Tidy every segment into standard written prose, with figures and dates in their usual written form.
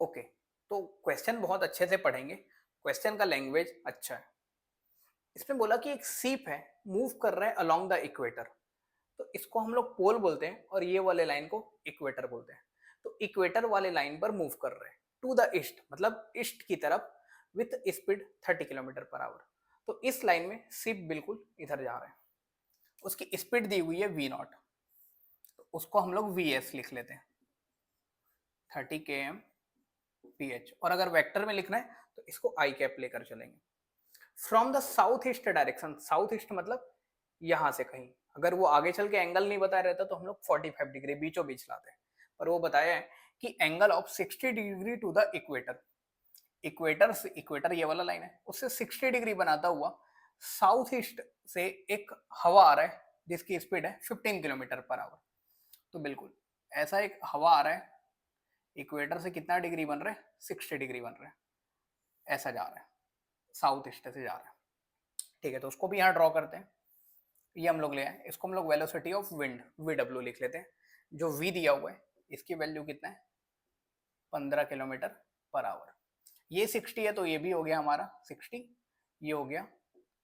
Okay, तो question बहुत अच्छे से पढ़ेंगे, क्वेश्चन का लैंग्वेज अच्छा है। इसमें बोला कि एक सीप है, मूव कर रहा है अलोंग द इक्वेटर, तो इसको हम लोग पोल बोलते हैं और ये वाले लाइन को इक्वेटर बोलते हैं। तो इक्वेटर वाले लाइन पर मूव कर रहे हैं टू द ईस्ट, मतलब ईस्ट की तरफ, with speed 30 kilometre per hour. तो इस लाइन में सीप बिल्कुल इधर जा रहे हैं, उसकी स्पीड दी हुई है v0, तो उसको हम लोग vs लिख लेते हैं, 30 km/h। और अगर वेक्टर में लिखना है तो इसको आई कैप लेकर चलेंगे। From the south east direction, south east मतलब यहां से कहीं, अगर वो आगे चल के एंगल नहीं बताया रहता तो हम लोग 45 डिग्री बीचों बीच लाते हैं, पर वो बताया है कि angle of 60 degree to the equator, equator से, इक्वेटर ये वाला लाइन है, उससे 60 डिग्री बनाता हुआ साउथ ईस्ट से एक हवा आ रहा है जिसकी स्पीड है 15 किलोमीटर पर आवर। तो बिल्कुल ऐसा एक हवा आ रहा है, इक्वेटर से कितना डिग्री बन रहा है, 60 डिग्री बन रहा है, ऐसा जा रहा है, साउथ ईस्ट से जा रहा है। ठीक है, तो उसको भी यहाँ ड्रॉ करते हैं। ये हम लोग ले आए, इसको हम लोग वेलोसिटी ऑफ विंड वी लिख लेते हैं। जो वी दिया हुआ है इसकी वैल्यू कितना है, 15 किलोमीटर पर आवर। ये 60 है तो ये भी हो गया हमारा 60, ये हो गया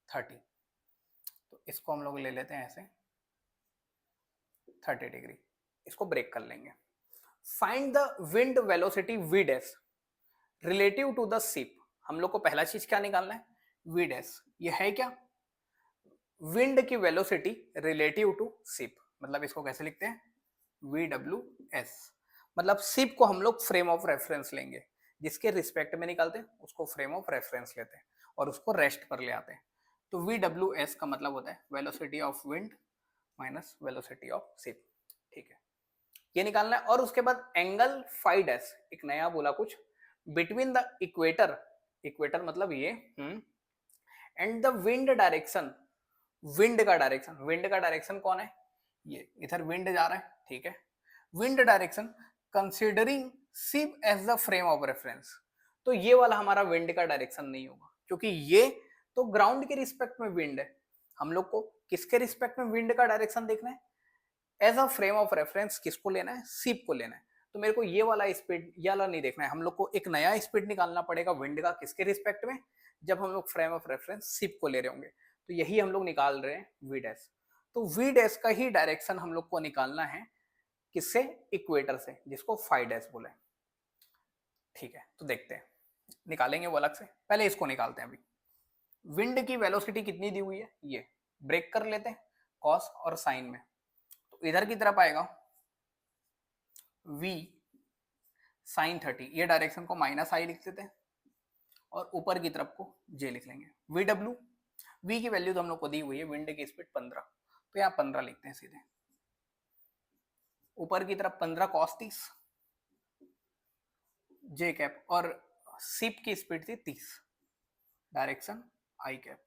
30, तो इसको हम लोग ले लेते हैं ऐसे 30 डिग्री, इसको ब्रेक कर लेंगे। Find the wind velocity v dash relative to the ship. हम लोग को पहला चीज क्या निकालना है, वी डैश। ये है क्या, विंड की वेलोसिटी रिलेटिव टू शिप, मतलब इसको कैसे लिखते हैं, वी डब्ल्यू एस। मतलब शिप को हम लोग फ्रेम ऑफ रेफरेंस लेंगे, जिसके रिस्पेक्ट में निकालते हैं उसको फ्रेम ऑफ रेफरेंस लेते हैं और उसको रेस्ट पर ले आते हैं। तो वी डब्ल्यू एस का मतलब होता है velocity of wind minus velocity of ship. ठीक है, ये निकालना है। और उसके बाद एंगल फाई डैश, एक नया बोला कुछ, बिटवीन द इक्वेटर, इक्वेटर मतलब ये, and the wind direction, wind का डायरेक्शन, विंड का डायरेक्शन कौन है, ये इधर विंड जा रहा है, ठीक है। Wind direction considering ship as the frame of reference, तो ये वाला हमारा विंड का डायरेक्शन नहीं होगा, क्योंकि ये तो ग्राउंड के रिस्पेक्ट में विंड है। हम लोग को किसके रिस्पेक्ट में विंड का डायरेक्शन देखना है, as a frame of reference किसको लेना है, शिप को लेना है। तो मेरे को ये वाला स्पीड, ये वाला नहीं देखना है, हम लोग को एक नया स्पीड निकालना पड़ेगा विंड का, किसके रिस्पेक्ट में, जब हम लोग फ्रेम ऑफ रेफरेंस शिप को ले रहे होंगे। तो यही हम लोग निकाल रहे हैं वी डैश। तो वी डैश का ही डायरेक्शन हम लोग को निकालना है, किससे, इक्वेटर से, जिसको फाई डैश बोले। ठीक है, तो देखते हैं, निकालेंगे वो अलग से, पहले इसको निकालते हैं। अभी विंड की वेलोसिटी कितनी दी हुई है, ये ब्रेक कर लेते हैं कॉस और साइन में, तो इधर की तरफ आएगा v साइन 30, ये डायरेक्शन को माइनस आई लिख देते हैं और ऊपर की तरफ को j लिख लेंगे। वी डब्ल्यू, v की वैल्यू तो हम लोग को दी हुई है, विंड की स्पीड 15, तो यहाँ 15 लिखते हैं सीधे, ऊपर की तरफ 15 cos 30 j कैप, और शिप की स्पीड थी 30, direction i cap.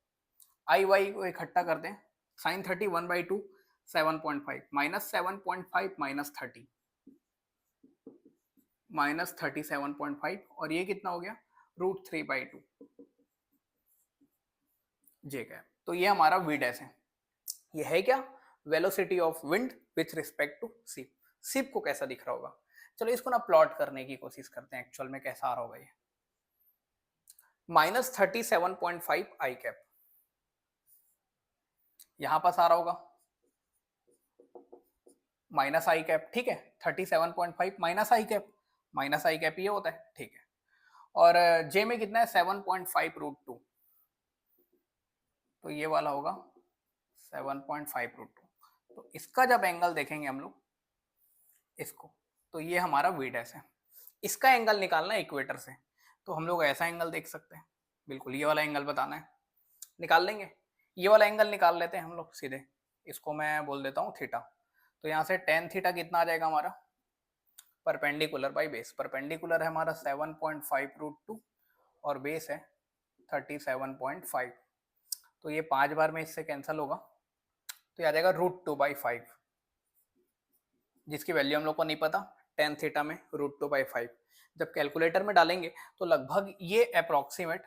I y को इकट्ठा करते हैं, साइन 30 1/2 7.5 माइनस 7.5 माइनस 30 माइनस 37.5, और ये कितना हो गया, √3/2 जे कैप। तो ये हमारा वी डैश है। ये है क्या, velocity of wind with respect to ship. Ship को कैसा दिख रहा होगा, चलो इसको ना प्लॉट करने की कोशिश करते हैं, एक्चुअल में कैसा आ रहा होगा ये। -37.5 आई कैप यहां पास आ रहा होगा, माइनस आई कैप, ठीक है, 37.5 माइनस आई कैप ये होता है, ठीक है। और जे में कितना है, 7.5 √2, तो ये वाला होगा 7.5 √2। तो इसका जब एंगल देखेंगे हम लोग इसको, तो ये हमारा वी डैश है। इसका एंगल निकालना है इक्वेटर से, तो हम लोग ऐसा एंगल देख सकते हैं, बिल्कुल ये वाला एंगल बताना है, निकाल लेंगे। ये वाला एंगल निकाल लेते हैं हम लोग सीधे, इसको मैं बोल देता हूँ थीटा। तो यहाँ से टेन थीटा कितना आ जाएगा हमारा, परपेंडिकुलर बाई बेस, परपेंडिकुलर है हमारा 7.5 √2 और बेस है 37.5, तो ये 5 बार में इससे कैंसिल होगा, तो ये आ जाएगा √2/5, जिसकी वैल्यू हम लोग को नहीं पता, टेन थीटा में √2/5। जब कैलकुलेटर में डालेंगे तो लगभग ये अप्रोक्सीमेट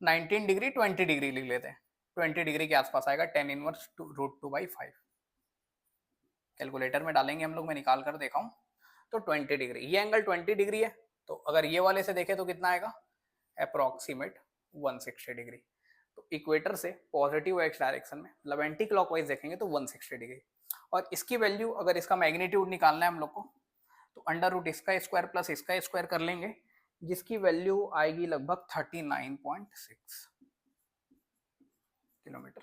19 डिग्री 20 डिग्री लिख लेते हैं, 20 डिग्री के आसपास आएगा, टेन इनवर्स √2/5। कैलकुलेटर में डालेंगे हम लोग, मैं निकाल कर देखा हूँ, तो 20 डिग्री, ये एंगल 20 डिग्री है, तो अगर ये वाले से देखें तो कितना आएगा, अप्रोक्सीमेट 160 डिग्री। तो इक्वेटर से पॉजिटिव एक्स डायरेक्शन में मतलब एंटी क्लॉकवाइज देखेंगे तो 160 डिग्री। और इसकी वैल्यू अगर इसका मैग्नीट्यूड निकालना है हम लोग को तो अंडर रूट इसका स्क्वायर प्लस इसका स्क्वायर कर लेंगे, जिसकी वैल्यू आएगी लगभग 39.6 किलोमीटर।